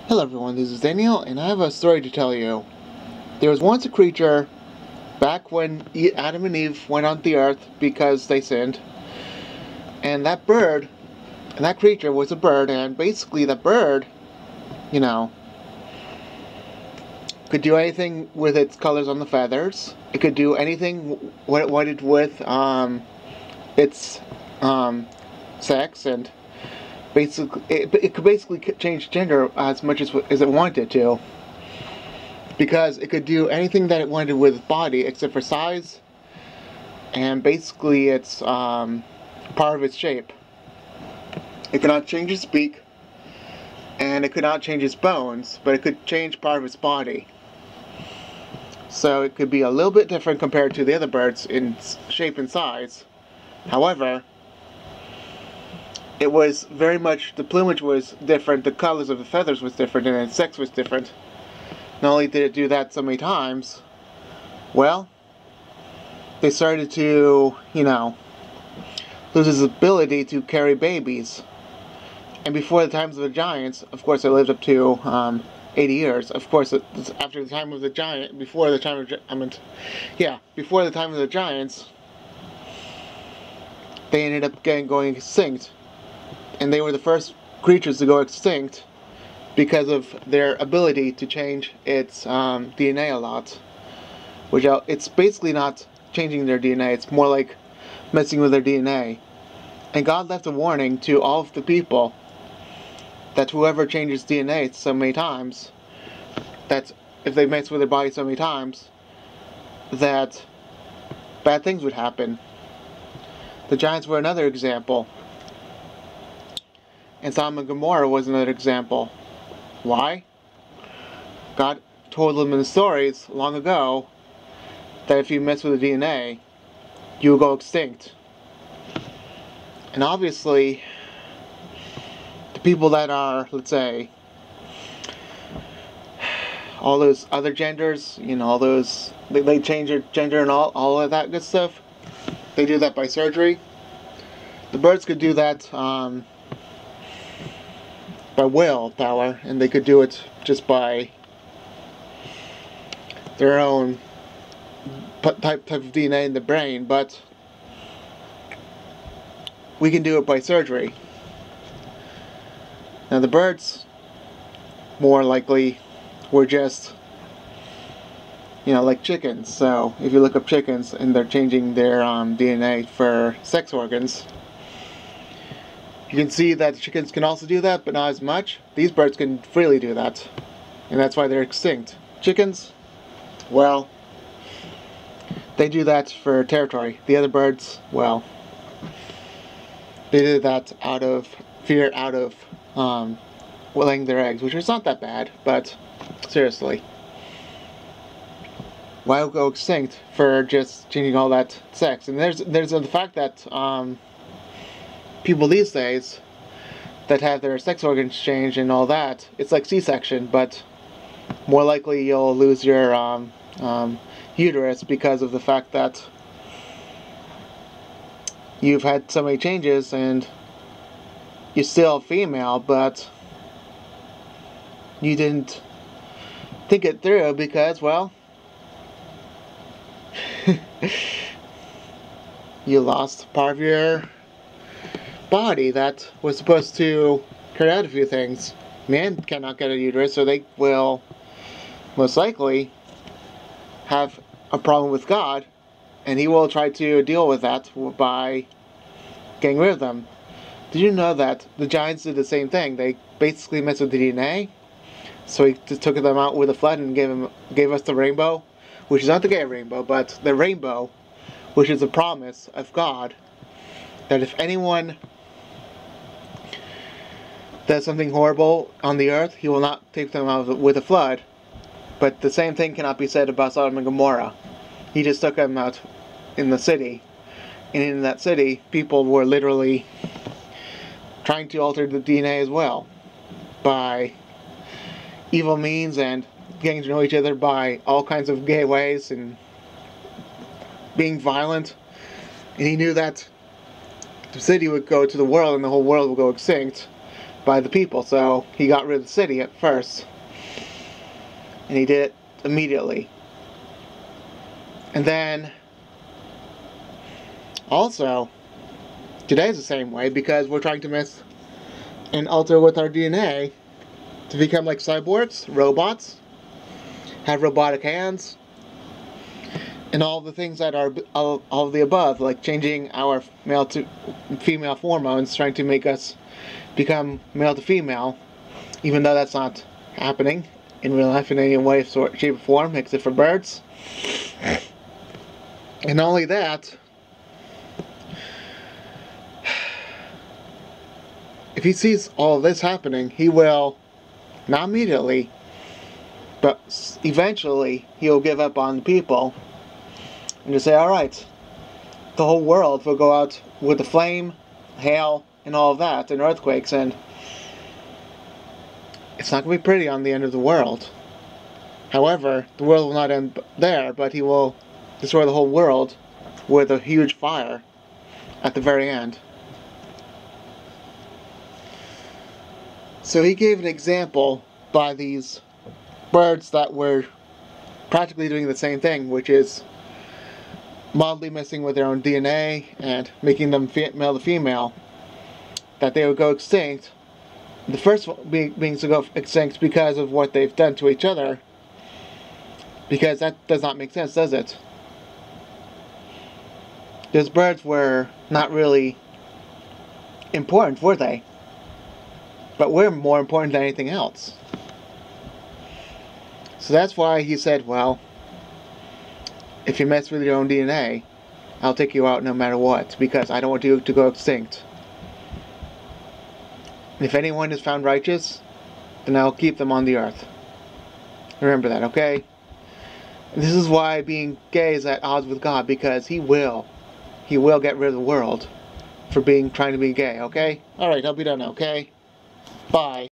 Hello everyone, this is Daniel, and I have a story to tell you. There was once a creature back when Adam and Eve went on the earth because they sinned, and that creature was a bird, and basically that bird, you know, could do anything with its colors on the feathers. It could do anything what it wanted with its sex, and basically it could basically change gender as much as it wanted to, because it could do anything that it wanted with its body except for size and basically its part of its shape. It could not change its beak, and it could not change its bones, but it could change part of its body. So it could be a little bit different compared to the other birds in shape and size. However, it was very much, the plumage was different, the colors of the feathers was different, and its sex was different. Not only did it do that so many times, well, they started to, lose its ability to carry babies. And before the times of the giants, of course, it lived up to 80 years. Of course, after the time of the giant, before the time of the giants, they ended up going extinct. And they were the first creatures to go extinct because of their ability to change its DNA a lot. Which it's basically not changing their DNA, it's more like messing with their DNA. And God left a warning to all of the people that whoever changes DNA so many times, that if they mess with their body so many times, that bad things would happen. The giants were another example. And Sodom and Gomorrah was another example. Why? God told them in the stories long ago that if you mess with the DNA, you will go extinct. And obviously, the people that are, let's say, all those other genders, all those, they change their gender and all of that good stuff, they do that by surgery. The birds could do that by willpower, and they could do it just by their own type of DNA in the brain, but we can do it by surgery. Now the birds, more likely, were just, like chickens. So if you look up chickens and they're changing their DNA for sex organs, you can see that chickens can also do that, but not as much. These birds can freely do that, and that's why they're extinct. Chickens, well, they do that for territory. The other birds, well, they do that out of fear, out of laying their eggs, which is not that bad, but seriously. Why go extinct for just changing all that sex? And there's the fact that people these days that have their sex organs changed and all that, it's like C-section, but more likely you'll lose your uterus because of the fact that you've had so many changes and you're still female, but you didn't think it through because, well, you lost part of your body that was supposed to carry out a few things. Men cannot get a uterus, so they will most likely have a problem with God, and He will try to deal with that by getting rid of them. Did you know that the giants did the same thing? They basically messed with the DNA, so He just took them out with a flood and gave us the rainbow, which is not the gay rainbow, but the rainbow, which is a promise of God that if anyone does something horrible on the earth, He will not take them out with a flood. But the same thing cannot be said about Sodom and Gomorrah. He just took them out in the city, and in that city, people were literally trying to alter the DNA as well by evil means and getting to know each other by all kinds of gay ways and being violent. And He knew that the city would go to the world and the whole world would go extinct. by the people, so he got rid of the city at first. And he did it immediately. And then, also, today's the same way, because we're trying to mess and alter with our DNA to become like cyborgs, robots, have robotic hands, and all the things that are all of the above, like changing our male to female hormones, trying to make us become male to female, even though that's not happening in real life in any way, shape, or form, except for birds. And not only that, if he sees all this happening, he will, not immediately, but eventually, he'll give up on the people and just say, alright, the whole world will go out with the flame, hail, and all of that, and earthquakes, and it's not going to be pretty on the end of the world. However, the world will not end there, but he will destroy the whole world with a huge fire at the very end. So he gave an example by these birds that were practically doing the same thing, which is mildly messing with their own DNA and making them male to female, that they would go extinct. The first beings to go extinct because of what they've done to each other, because that does not make sense, does it? Those birds were not really important, were they? But we're more important than anything else. So that's why he said, well, if you mess with your own DNA, I'll take you out no matter what, because I don't want you to go extinct. And if anyone is found righteous, then I'll keep them on the earth. Remember that, okay? And this is why being gay is at odds with God, because He will get rid of the world for trying to be gay, okay? Alright, I'll be done now, okay? Bye.